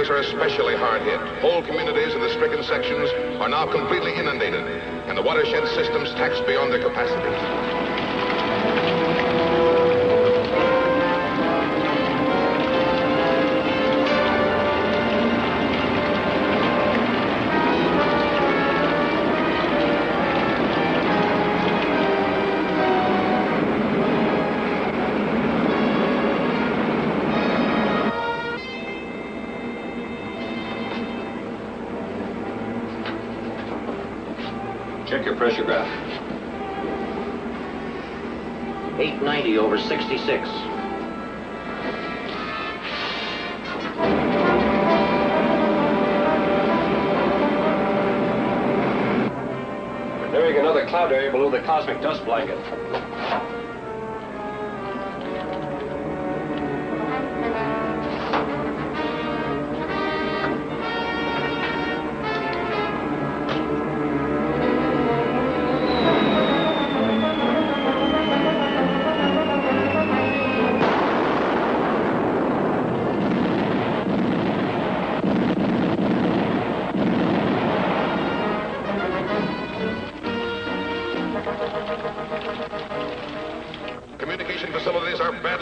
Are especially hard hit. Whole communities in the stricken sections are now completely inundated, and the watershed systems taxed beyond their capacity. Check your pressure graph. 890 over 66. We're nearing another cloud area below the cosmic dust blanket.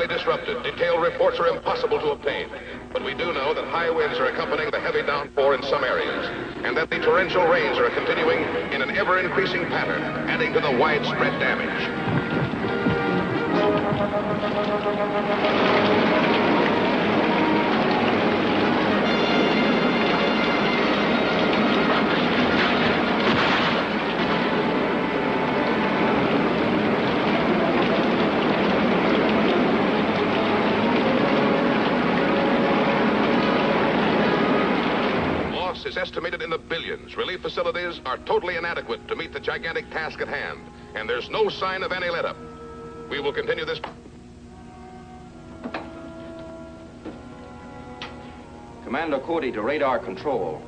Disrupted. Detailed reports are impossible to obtain. But we do know that high winds are accompanying the heavy downpour in some areas, and that the torrential rains are continuing in an ever-increasing pattern, adding to the widespread damage. Is estimated in the billions. Relief facilities are totally inadequate to meet the gigantic task at hand, and there's no sign of any let-up. We will continue this. Commando Cody to radar control.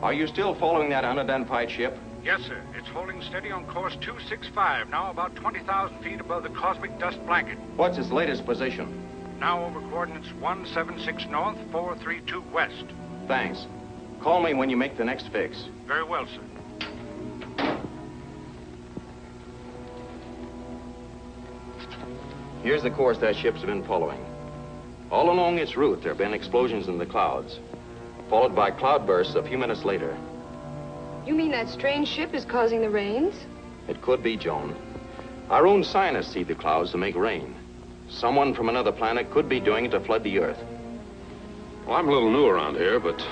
Are you still following that unidentified ship? Yes, sir. It's holding steady on course 265, now about 20,000 feet above the cosmic dust blanket. What's its latest position? Now over coordinates 176 north, 432 west. Thanks. Call me when you make the next fix. Very well, sir. Here's the course that ship's been following. All along its route, there have been explosions in the clouds, followed by cloudbursts a few minutes later. You mean that strange ship is causing the rains? It could be, Joan. Our own scientists see the clouds to make rain. Someone from another planet could be doing it to flood the Earth. Well, I'm a little new around here, but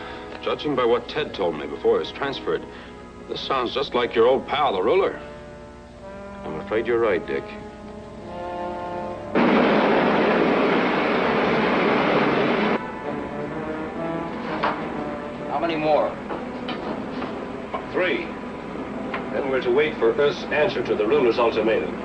judging by what Ted told me before he was transferred, this sounds just like your old pal, the ruler. I'm afraid you're right, Dick. How many more? 3. Then we're to wait for Earth's answer to the ruler's ultimatum.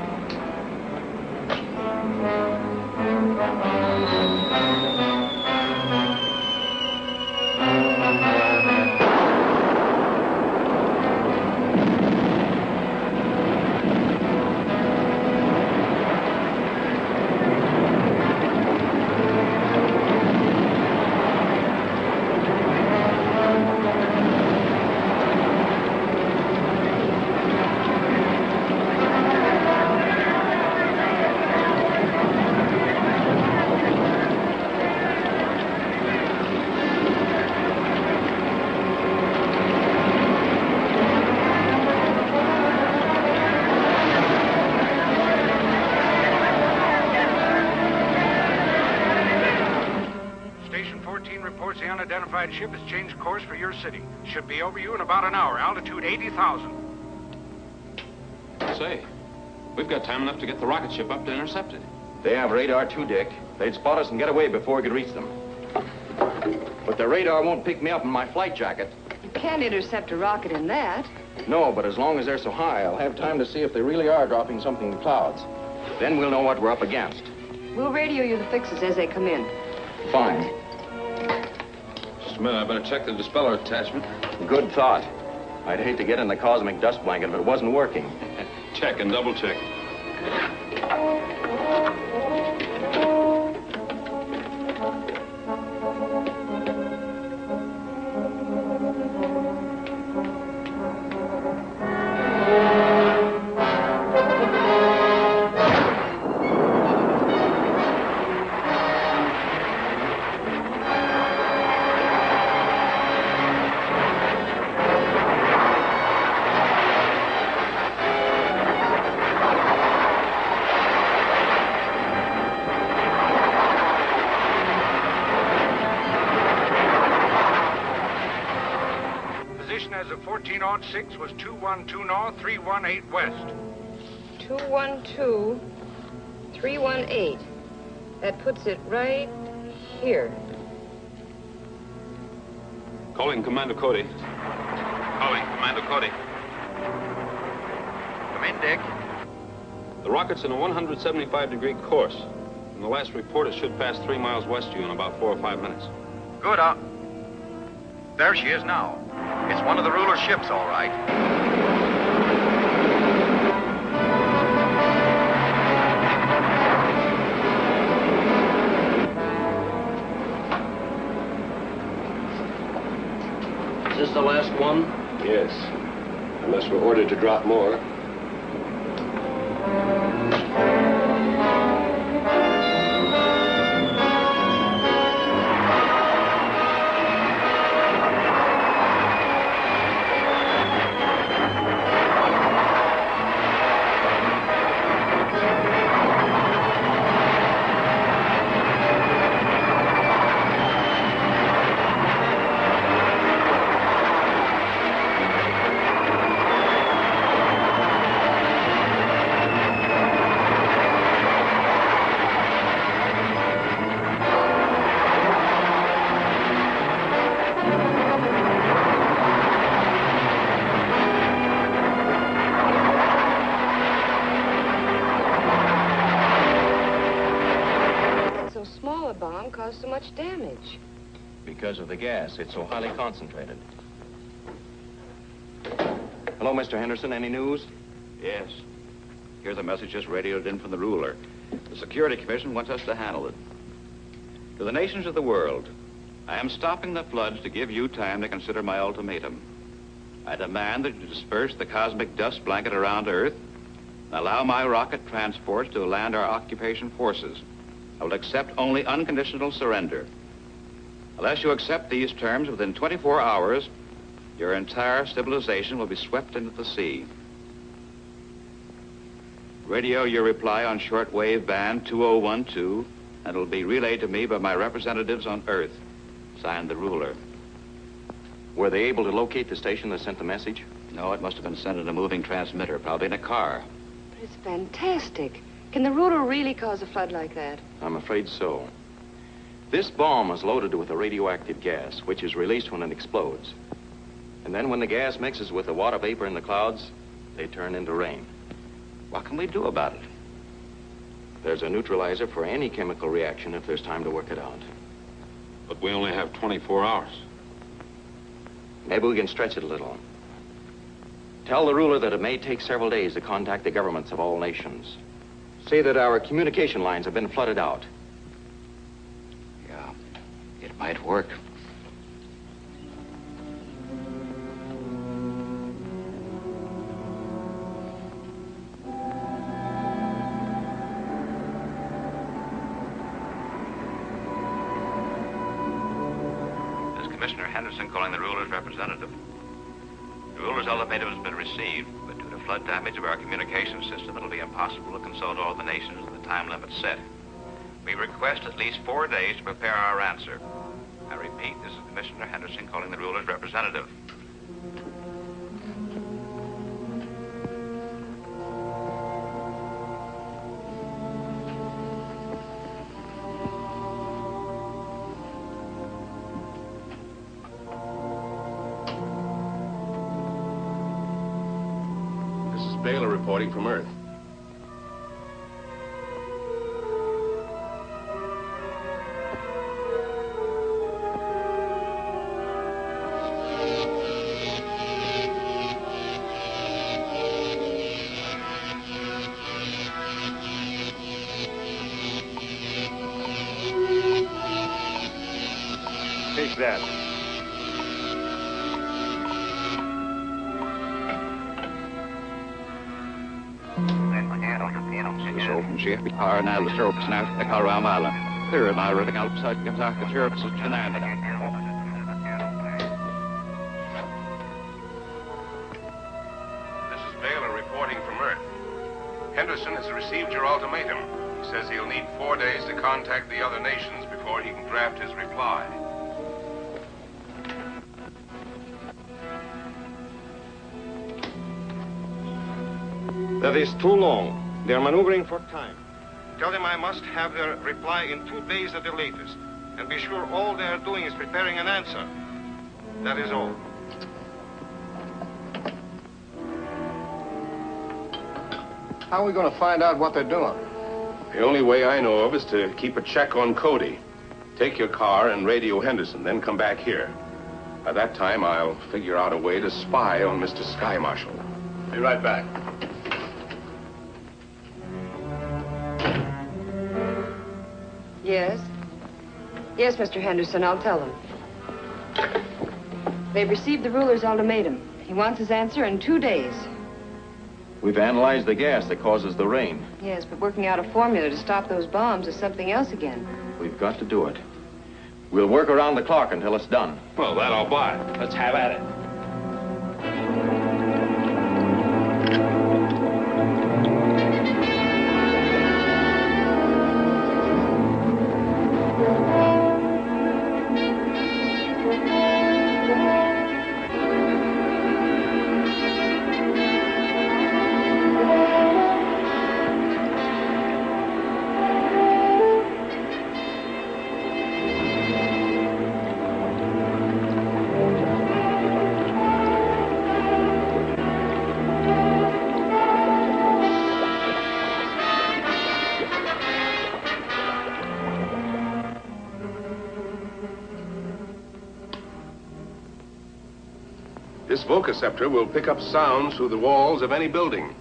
Unidentified ship has changed course for your city. Should be over you in about an hour. Altitude 80,000. Say, we've got time enough to get the rocket ship up to intercept it. They have radar too, Dick. They'd spot us and get away before we could reach them. But the radar won't pick me up in my flight jacket. You can't intercept a rocket in that. No, but as long as they're so high, I'll have time to see if they really are dropping something in the clouds. Then we'll know what we're up against. We'll radio you the fixes as they come in. Fine. Just a minute, I better check the dispeller attachment. Good thought. I'd hate to get in the cosmic dust blanket if it wasn't working. Check and double check. As of 1406 was 212 north, 318 west. 212, 318. That puts it right here. Calling Commando Cody. Calling Commando Cody. Come in, Dick. The rocket's in a 175-degree course. In the last report, it should pass 3 miles west of you in about 4 or 5 minutes. Good. There she is now. It's one of the ruler's ships, all right. Is this the last one? Yes. Unless we're ordered to drop more. Caused so much damage? Because of the gas. It's so highly concentrated. Hello, Mr. Henderson. Any news? Yes. Here's a message just radioed in from the ruler. The Security Commission wants us to handle it. To the nations of the world, I am stopping the floods to give you time to consider my ultimatum. I demand that you disperse the cosmic dust blanket around Earth and allow my rocket transports to land our occupation forces. I will accept only unconditional surrender. Unless you accept these terms within 24 hours, your entire civilization will be swept into the sea. Radio your reply on shortwave band 2012, and it will be relayed to me by my representatives on Earth. Signed, the ruler. Were they able to locate the station that sent the message? No, it must have been sent in a moving transmitter, probably in a car. But it's fantastic. Can the ruler really cause a flood like that? I'm afraid so. This bomb is loaded with a radioactive gas, which is released when it explodes. And then when the gas mixes with the water vapor in the clouds, they turn into rain. What can we do about it? There's a neutralizer for any chemical reaction if there's time to work it out. But we only have 24 hours. Maybe we can stretch it a little. Tell the ruler that it may take several days to contact the governments of all nations. Say that our communication lines have been flooded out. Yeah, it might work. Commissioner Henderson calling the ruler's representative. The ruler's ultimatum has been received, but due to flood damage of our communication system, it'll be impossible to consult all the nations in the time limit set. We request at least 4 days to prepare our answer. I repeat, this is Commissioner Henderson calling the ruler's representative. Baylor reporting from Earth. Take that. So from GFBR now the service now the Colorado Island. Clear now running outside comes out the service tonight. This is Baylor reporting from Earth. Henderson has received your ultimatum. He says he'll need 4 days to contact the other nations before he can draft his reply. That is too long. They're maneuvering for time. Tell them I must have their reply in 2 days at the latest. And be sure all they're doing is preparing an answer. That is all. How are we going to find out what they're doing? The only way I know of is to keep a check on Cody. Take your car and radio Henderson, then come back here. By that time, I'll figure out a way to spy on Mr. Sky Marshal. Be right back. Yes? Yes, Mr. Henderson, I'll tell them. They've received the ruler's ultimatum. He wants his answer in 2 days. We've analyzed the gas that causes the rain. Yes, but working out a formula to stop those bombs is something else again. We've got to do it. We'll work around the clock until it's done. Well, that I'll buy. Let's have at it. This vococeptor will pick up sounds through the walls of any building.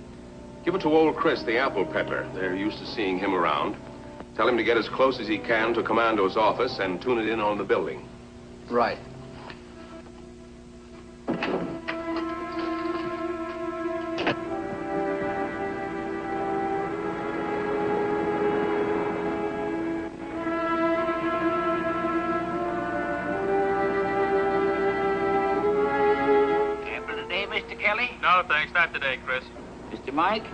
Give it to old Chris, the apple peddler. They're used to seeing him around. Tell him to get as close as he can to Commando's office and tune it in on the building. Right. No, thanks. Not today, Chris. Mr. Mike?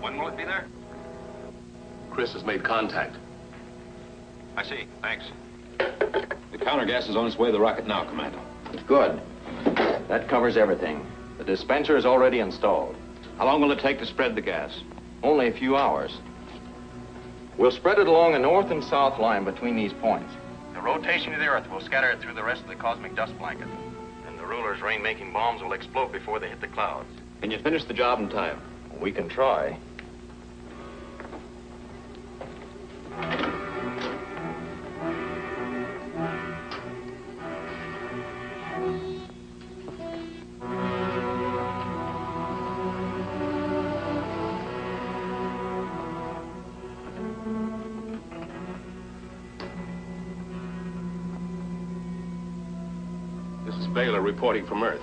When will it be there? Chris has made contact. I see. Thanks. The counter-gas is on its way to the rocket now, Commando. Good. That covers everything. The dispenser is already installed. How long will it take to spread the gas? Only a few hours. We'll spread it along a north and south line between these points. The rotation of the Earth will scatter it through the rest of the cosmic dust blanket. And the ruler's rain-making bombs will explode before they hit the clouds. Can you finish the job in time? We can try. This is Baylor reporting from Earth.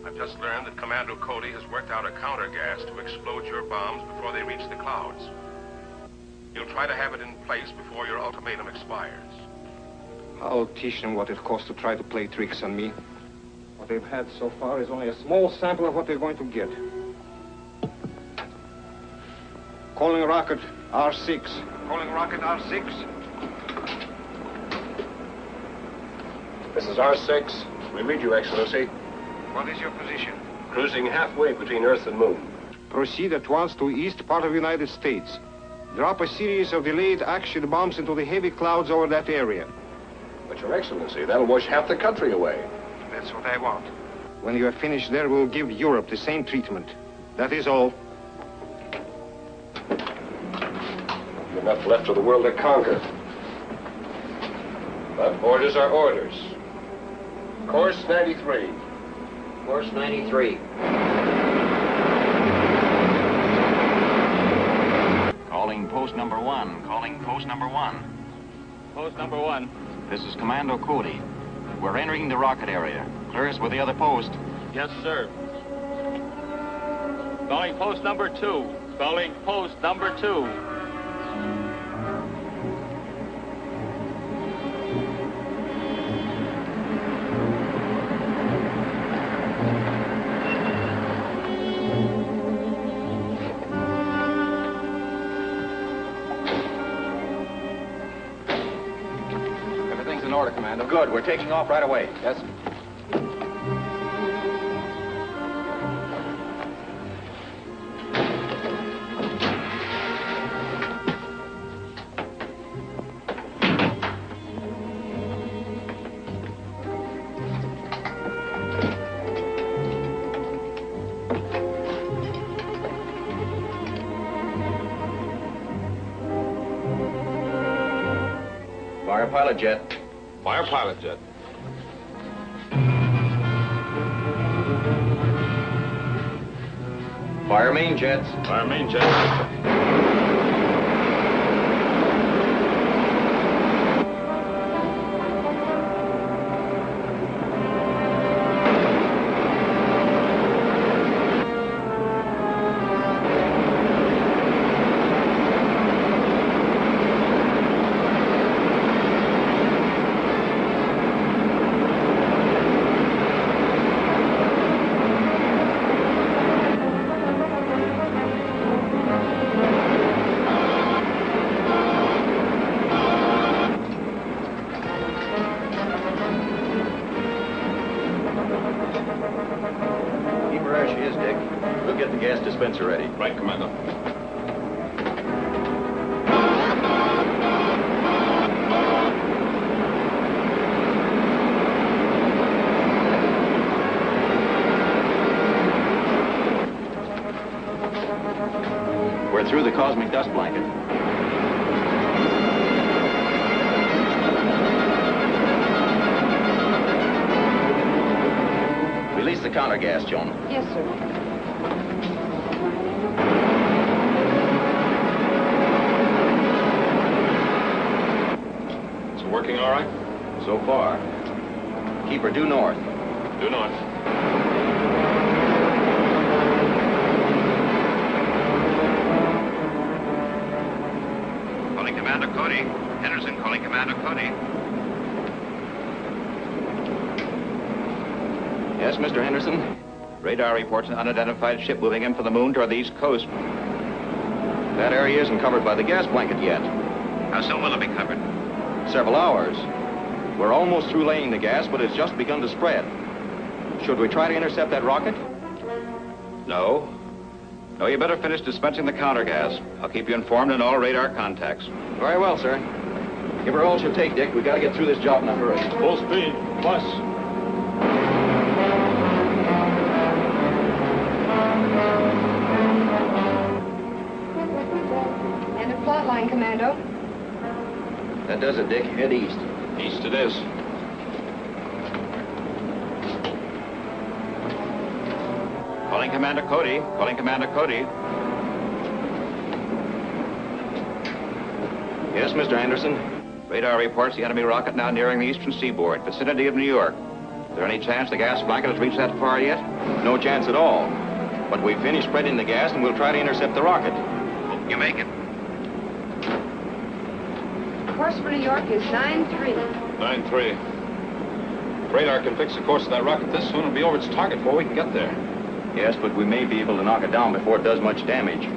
I've just learned that Commando Cody has worked out a counter-gas to explode your bombs before they reach the clouds. You'll try to have it in place before your ultimatum expires. I'll teach them what it costs to try to play tricks on me. What they've had so far is only a small sample of what they're going to get. Calling rocket R6. Calling rocket R6. This is R6. We read you, Excellency. What is your position? Cruising halfway between Earth and Moon. Proceed at once to east part of the United States. Drop a series of delayed action bombs into the heavy clouds over that area. But, Your Excellency, that'll wash half the country away. That's what I want. When you are finished there, we'll give Europe the same treatment. That is all. Enough left of the world to conquer. But orders are orders. Course 93. Course 93. Calling post number 1. Calling post number 1. Post number 1. This is Commando Cody. We're entering the rocket area. Clear us with the other post. Yes, sir. Calling post number 2. Calling post number 2. In order, Commando. Good. We're taking off right away. Yes. Fire pilot jet. Fire pilot jet. Fire main jets. Fire main jet. Dispenser ready. Right, Commando. We're through the cosmic dust blanket. Release the counter gas, Joan. Yes, sir. Working all right? So far. Keep her due north. Due north. Calling Commander Cody. Henderson calling Commander Cody. Yes, Mr. Henderson? Radar reports an unidentified ship moving in from the moon toward the east coast. That area isn't covered by the gas blanket yet. How soon will it be covered? Several hours. We're almost through laying the gas, but it's just begun to spread. Should we try to intercept that rocket? No. No, you better finish dispensing the counter gas. I'll keep you informed on all radar contacts. Very well, sir. Give her all she'll take, Dick. We gotta get through this job in a hurry. Full speed. Plus. And a plot line, Commando. That does it, Dick. Head east. East it is. Calling Commander Cody. Calling Commander Cody. Yes, Mr. Anderson. Radar reports the enemy rocket now nearing the eastern seaboard, vicinity of New York. Is there any chance the gas blanket has reached that far yet? No chance at all. But we've finished spreading the gas, and we'll try to intercept the rocket. Hope you make it. Course for New York is 9-3. 9-3. If radar can fix the course of that rocket this soon, it'll be over its target before we can get there. Yes, but we may be able to knock it down before it does much damage.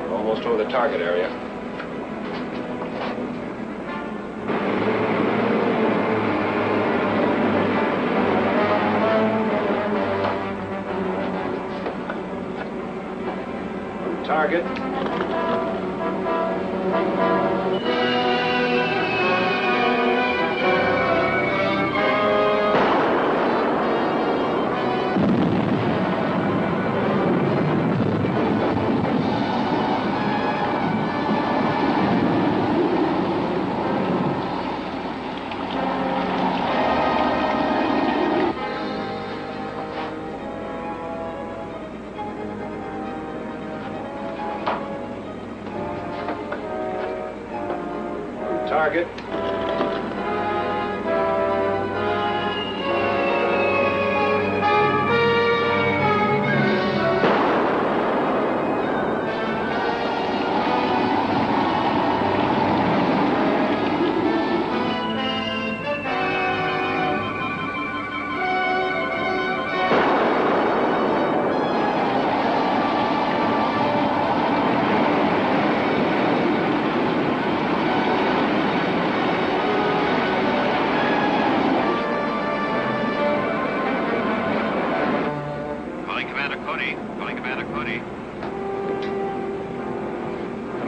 We're almost over the target area. Target. Target.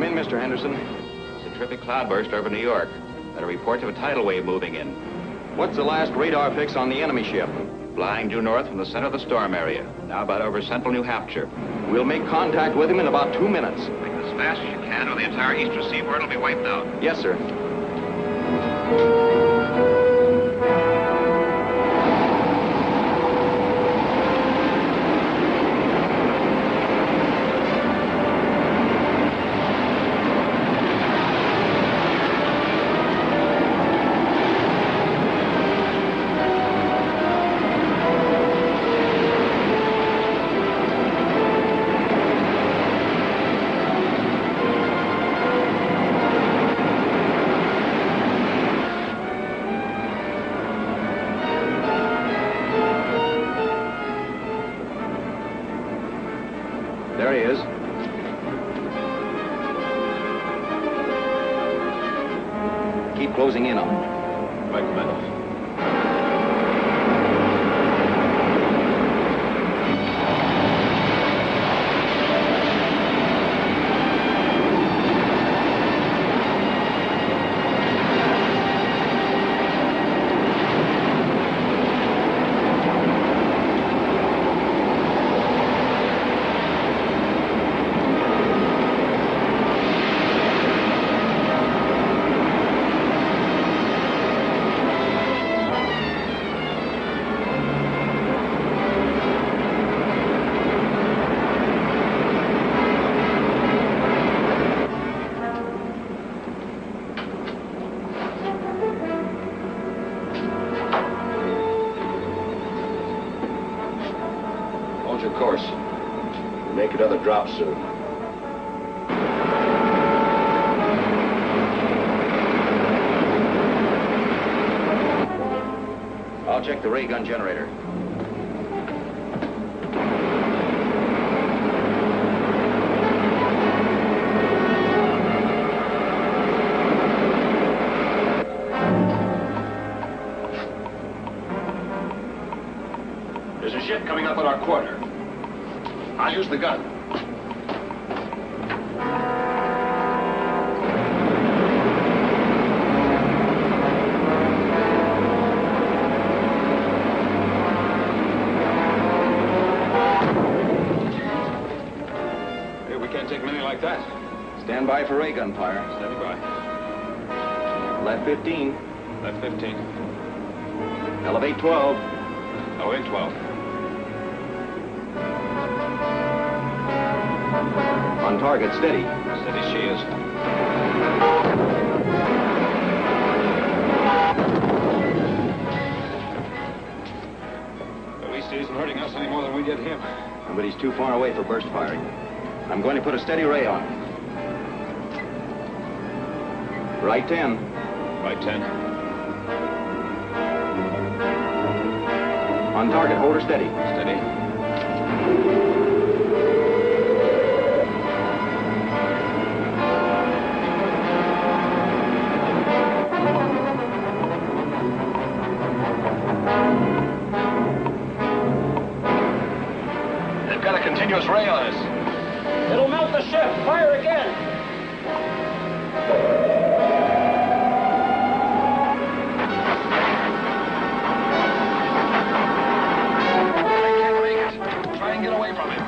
Mr. Henderson. It's a terrific cloudburst over New York. Got a report of a tidal wave moving in. What's the last radar fix on the enemy ship? Flying due north from the center of the storm area. Now about over central New Hampshire. We'll make contact with him in about 2 minutes. Make it as fast as you can, or the entire eastern seaboard will be wiped out. Yes, sir. There he is. Keep closing in on him. Right, Commander. Course. Make another drop soon. check the ray gun generator. There's a ship coming up on our quarter. I'll use the gun. Hey, we can't take many like that. Stand by for ray gun fire. Standing by. Left 15. Left 15. Elevate 12. Elevate 12. On target, steady. Steady she is. At least he isn't hurting us any more than we did him. But he's too far away for burst firing. I'm going to put a steady ray on. Right 10. Right 10. On target, hold her steady. Steady. They've got a continuous ray on us. It'll melt the ship. Fire again. Try and get away from him.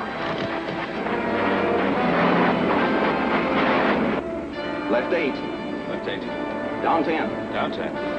Left 8. Left 8. Down 10. Down 10.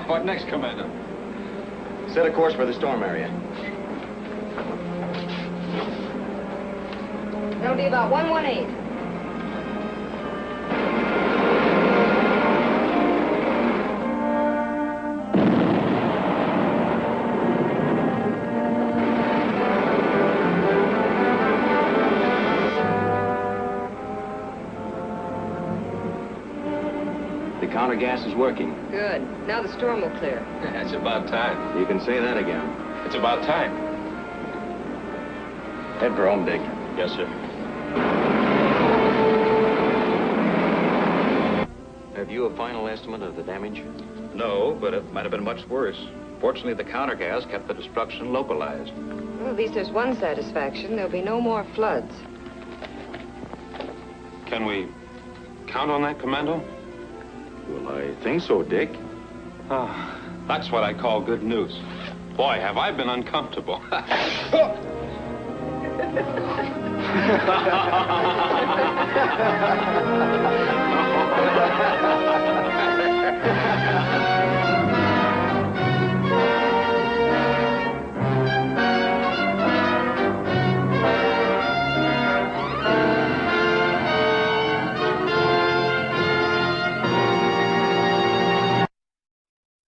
What next, Commander? Set a course for the storm area. That'll be about 118. The counter gas is working. Good. Now the storm will clear. It's about time. You can say that again. It's about time. Head for home, Dick. Yes, sir. Have you a final estimate of the damage? No, but it might have been much worse. Fortunately, the counter gas kept the destruction localized. Well, at least there's one satisfaction. There'll be no more floods. Can we count on that, Commando? Well, I think so, Dick. Ah, that's what I call good news. Boy, have I been uncomfortable.